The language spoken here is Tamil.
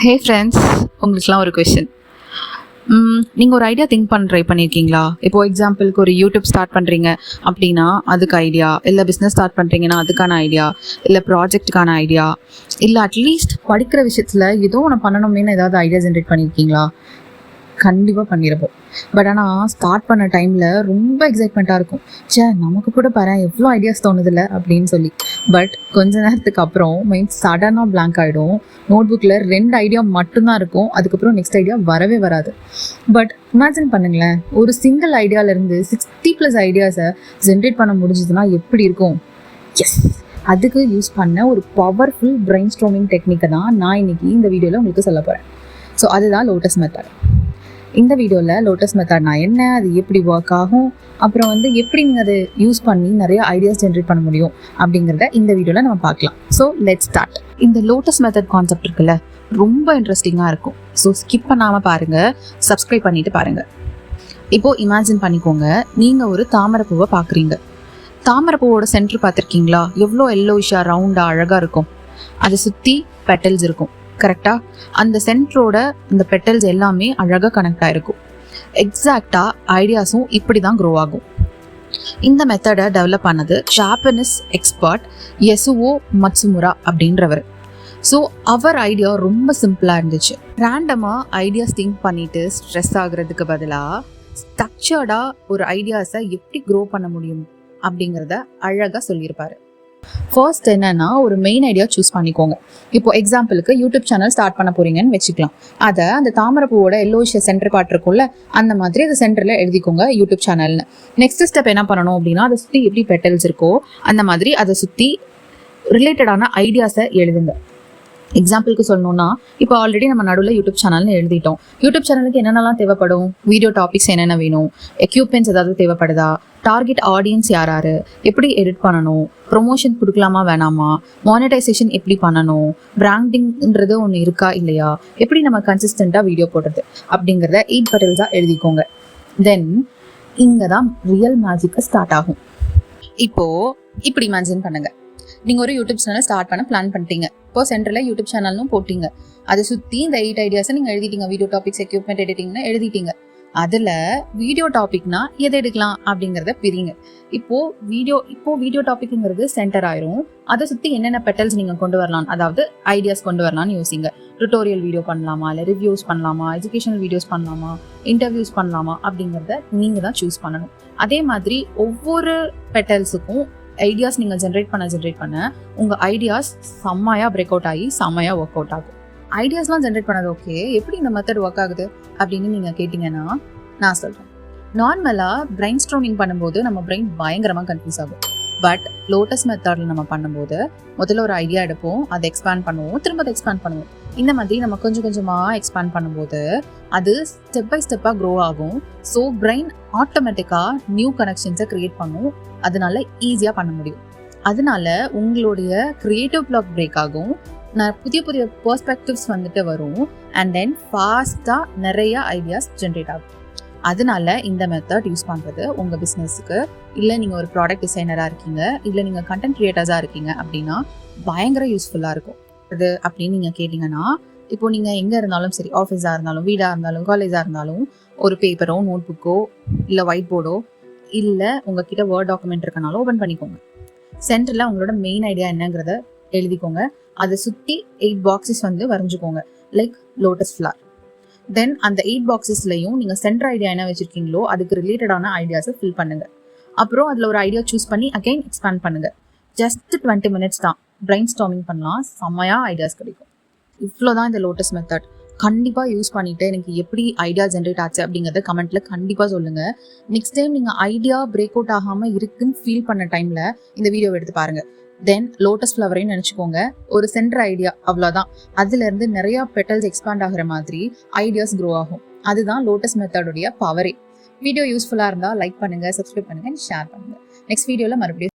ஹே ஃப்ரெண்ட்ஸ், உங்களுக்குலாம் ஒரு கொஷின். நீங்கள் ஒரு ஐடியா திங்க் பண்ண ட்ரை பண்ணியிருக்கீங்களா? இப்போது எக்ஸாம்பிளுக்கு ஒரு யூடியூப் ஸ்டார்ட் பண்ணுறீங்க அப்படின்னா அதுக்கு ஐடியா, இல்லை பிஸ்னஸ் ஸ்டார்ட் பண்ணுறீங்கன்னா அதுக்கான ஐடியா, இல்லை ப்ராஜெக்ட்டுக்கான ஐடியா, இல்லை அட்லீஸ்ட் படிக்கிற விஷயத்தில் ஏதோ ஒன்று பண்ணணுமேனு ஏதாவது ஐடியா ஜென்ரேட் பண்ணியிருக்கீங்களா? கண்டிப்பாக பண்ணியிருப்போம். பட் ஆனால் ஸ்டார்ட் பண்ண டைமில் ரொம்ப எக்ஸைட்மெண்ட்டாக இருக்கும். நமக்கு கூட பாரு எவ்வளோ ஐடியாஸ் தோணுதில்ல அப்படின்னு சொல்லி. பட் கொஞ்ச நேரத்துக்கு அப்புறம் மைண்ட் சடனாக பிளாங்க் ஆகிடும். நோட் புக்கில் 2 ஐடியா மட்டும்தான் இருக்கும். அதுக்கப்புறம் நெக்ஸ்ட் ஐடியா வரவே வராது. பட் இமேஜின் பண்ணுங்களேன், ஒரு சிங்கிள் ஐடியாவிலேருந்து 60+ ஐடியாஸை ஜென்ரேட் பண்ண முடிஞ்சதுன்னா எப்படி இருக்கும்? எஸ், அதுக்கு யூஸ் பண்ண ஒரு பவர்ஃபுல் பிரெயின் ஸ்டார்மிங் டெக்னிக்கை தான் நான் இன்னைக்கு இந்த வீடியோவில் உங்களுக்கு சொல்ல போகிறேன். ஸோ அதுதான் லோட்டஸ் மெத்தட். இந்த வீடியோவில் லோட்டஸ் மெத்தட்னா என்ன, அது எப்படி ஒர்க் ஆகும், அப்புறம் எப்படி நீங்கள் அதை யூஸ் பண்ணி நிறைய ஐடியாஸ் ஜென்ரேட் பண்ண முடியும் அப்படிங்கிறத இந்த வீடியோவில் நம்ம பார்க்கலாம். So let's start. இந்த லோட்டஸ் மெத்தட் கான்செப்ட் இருக்குல்ல, ரொம்ப இன்ட்ரெஸ்டிங்காக இருக்கும். ஸோ ஸ்கிப் பண்ணாமல் பாருங்கள், சப்ஸ்கிரைப் பண்ணிவிட்டு பாருங்கள். இப்போது இமேஜின் பண்ணிக்கோங்க, நீங்கள் ஒரு தாமரைப்பூவை பார்க்குறீங்க. தாமரைப்பூவோட சென்டர் பார்த்துருக்கீங்களா? எவ்வளோ எல்லோயிஷாக ரவுண்டாக அழகாக இருக்கும். அதை சுற்றி பெட்டல்ஸ் இருக்கும். கரெக்டாக அந்த சென்டரோட இந்த பெட்டல்ஸ் எல்லாமே அழகாக கனெக்ட் ஆகிருக்கும். எக்ஸாக்டாக ஐடியாஸும் இப்படி தான் க்ரோ ஆகும். இந்த மெத்தடை டெவலப் பண்ணது ஜாப்பனீஸ் எக்ஸ்பர்ட் யசுவோ மட்சுமுரா அப்படின்றவர். ஸோ அவர் ஐடியா ரொம்ப சிம்பிளாக இருந்துச்சு. ரேண்டமாக ஐடியாஸ் திங்க் பண்ணிட்டு ஸ்ட்ரெஸ் ஆகுறதுக்கு பதிலாக ஸ்ட்ரக்சர்டாக ஒரு ஐடியாஸை எப்படி க்ரோ பண்ண முடியும் அப்படிங்கிறத அழகாக சொல்லியிருப்பாரு. ஃபர்ஸ்ட் என்னன்னா, ஒரு மெயின் ஐடியா சூஸ் பண்ணிக்கோங்க. இப்போ எக்ஸாம்பிளுக்கு யூடியூப் சேனல் ஸ்டார்ட் பண்ண போறீங்கன்னு வச்சுக்கலாம். அதை அந்த தாமரைப்பூவோட எல்லோஷ் சென்டர் பார்ட் இருக்கும்ல, அந்த மாதிரி அது சென்டரில் எழுதிக்கோங்க யூடியூப் சேனல்னு. நெக்ஸ்ட் ஸ்டெப் என்ன பண்ணணும் அப்படின்னா, அதை சுற்றி எப்படி பெட்டல்ஸ் இருக்கோ அந்த மாதிரி அதை சுற்றி ரிலேட்டடான ஐடியாஸை எழுதுங்க. எக்ஸாம்பிளுக்கு சொல்லணும்னா, இப்போ ஆல்ரெடி நம்ம நடுவில் யூடியூப் சேனல்னு எழுதிட்டோம். யூடியூப் சேனலுக்கு என்னென்னலாம் தேவைப்படும், வீடியோ டாபிக்ஸ் என்னென்ன வேணும், எக்யூப்மெண்ட்ஸ் ஏதாவது தேவைப்படுதா, டார்கெட் ஆடியன்ஸ் யாராரு, எப்படி எடிட் பண்ணணும், ப்ரொமோஷன் கொடுக்கலாமா வேணாமா, மானிட்டைசேஷன் எப்படி பண்ணணும், பிராண்டிங்ன்றது ஒன்று இருக்கா இல்லையா, எப்படி நம்ம கன்சிஸ்டண்ட்டாக வீடியோ போடுறது அப்படிங்கிறத 8 பெட்டல்ஸாக எழுதிக்கோங்க. தென் இங்கே தான் ரியல் மேஜிக்கை ஸ்டார்ட் ஆகும். இப்போது இப்படி இமேஜின் பண்ணுங்க, நீங்கள் ஒரு யூடியூப் சேனல் ஸ்டார்ட் பண்ண பிளான் பண்ணிட்டீங்க. இப்போ சென்டரில் யூடியூப் சேனல்னும் போட்டிங்க. அதை சுற்றி இந்த 8 ஐடியாஸை நீங்கள் எழுதிட்டீங்க. வீடியோ டாபிக்ஸ், எக்யூப்மெண்ட், எடிட்டிங்னு எழுதிட்டீங்க. அதில் வீடியோ டாபிக்னா எதை எடுக்கலாம் அப்படிங்கிறத பிரிங்க. இப்போ வீடியோ டாபிக்ங்கிறது சென்டர் ஆயிரும். அதை சுற்றி என்னென்ன பெட்டல்ஸ் நீங்கள் கொண்டு வரலாம், அதாவது ஐடியாஸ் கொண்டு வரலாம்னு யோசிங்க. டுட்டோரியல் வீடியோ பண்ணலாமா, இல்லை ரிவ்யூஸ் பண்ணலாமா, எஜுகேஷனல் வீடியோஸ் பண்ணலாமா, இன்டர்வியூஸ் பண்ணலாமா அப்படிங்கிறத நீங்கள் தான் சூஸ் பண்ணணும். அதே மாதிரி ஒவ்வொரு பெட்டல்ஸுக்கும் ஐடியாஸ் நீங்கள் ஜென்ரேட் பண்ண உங்கள் ஐடியாஸ் செம்மையாக பிரேக் அவுட் ஆகி செம்மையாக ஒர்க் அவுட் ஆகும். ஐடியாஸ்லாம் ஜென்ரேட் பண்ணது ஓகே, எப்படி இந்த மெத்தட் ஒர்க் ஆகுது அப்படின்னு நீங்கள் கேட்டிங்கன்னா நான் சொல்கிறேன். நார்மலாக பிரெயின் ஸ்டார்மிங் பண்ணும்போது நம்ம பிரெயின் பயங்கரமாக கன்ஃபியூஸ் ஆகும். பட் லோட்டஸ் மெத்தடில் நம்ம பண்ணும்போது முதல்ல ஒரு ஐடியா எடுப்போம், அதை எக்ஸ்பேண்ட் பண்ணுவோம், திரும்ப அதை எக்ஸ்பேண்ட் பண்ணுவோம். இந்த மாதிரி நம்ம கொஞ்சம் கொஞ்சமாக எக்ஸ்பேண்ட் பண்ணும்போது அது ஸ்டெப் பை ஸ்டெப்பாக க்ரோ ஆகும். ஸோ பிரெயின் ஆட்டோமேட்டிக்காக நியூ கனெக்ஷன்ஸை க்ரியேட் பண்ணும். அதனால ஈஸியாக பண்ண முடியும். அதனால உங்களுடைய கிரியேட்டிவ் பிளாக் பிரேக் ஆகும். புதிய பெர்ஸ்பெக்டிவ்ஸ் வரும். அண்ட் தென் ஃபாஸ்ட்டாக நிறைய ஐடியாஸ் ஜென்ரேட் ஆகும். அதனால இந்த மெத்தட் யூஸ் பண்ணுறது உங்கள் பிஸ்னஸுக்கு, இல்லை நீங்கள் ஒரு ப்ராடக்ட் டிசைனராக இருக்கீங்க, இல்லை நீங்கள் கண்டென்ட் கிரியேட்டர்ஸாக இருக்கீங்க அப்படின்னா பயங்கர யூஸ்ஃபுல்லாக இருக்கும். அது அப்படின்னு நீங்கள் கேட்டிங்கன்னா, இப்போ நீங்கள் எங்கே இருந்தாலும் சரி, ஆஃபீஸாக இருந்தாலும், வீடாக இருந்தாலும், காலேஜாக இருந்தாலும், ஒரு பேப்பரோ, நோட் புக்கோ, இல்லை ஒயிட் போர்டோ, இல்லை உங்ககிட்ட வேர்ட் டாக்குமெண்ட் இருக்கனாலும் ஓப்பன் பண்ணிக்கோங்க. சென்டரில் உங்களோட மெயின் ஐடியா என்னங்கிறத எழுதிக்கோங்க. அதை சுற்றி 8 பாக்ஸஸ் வரைஞ்சிக்கோங்க, லைக் லோட்டஸ் ஃப்ளார். தென் அந்த 8 பாக்ஸஸ்லையும் நீங்கள் சென்டர் ஐடியா என்ன வச்சுருக்கீங்களோ அதுக்கு ரிலேட்டடான ஐடியாஸை ஃபில் பண்ணுங்கள். அப்புறம் அதில் ஒரு ஐடியா சூஸ் பண்ணி அகைன் எக்ஸ்பேண்ட் பண்ணுங்கள். ஜஸ்ட் 20 minutes தான், பிரெயின் ஸ்டார்மிங் பண்ணலாம், செம்மையாக ஐடியாஸ் கிடைக்கும். இவ்வளோதான் இந்த லோட்டஸ் மெத்தட். கண்டிப்பாக யூஸ் பண்ணிவிட்டு எனக்கு எப்படி ஐடியா ஜென்ரேட் ஆச்சு அப்படிங்கிறத கமெண்ட்டில் கண்டிப்பாக சொல்லுங்கள். நெக்ஸ்ட் டைம் நீங்கள் ஐடியா பிரேக் அவுட் ஆகாமல் இருக்குன்னு ஃபீல் பண்ண டைமில் இந்த வீடியோவை எடுத்து பாருங்கள். தென் லோட்டஸ் ஃப்ளவரையும் நினச்சிக்கோங்க, ஒரு சென்டர் ஐடியா, அவ்வளோதான். அதுலேருந்து நிறையா பெட்டல்ஸ் எக்ஸ்பேண்ட் ஆகிற மாதிரி ஐடியாஸ் க்ரோ ஆகும். அதுதான் லோட்டஸ் மெத்தடுடைய பவரே. வீடியோ யூஸ்ஃபுல்லாக இருந்தால் லைக் பண்ணுங்கள், சப்ஸ்கிரைப் பண்ணுங்கள், ஷேர் பண்ணுங்கள். நெக்ஸ்ட் வீடியோவில் மறுபடியும்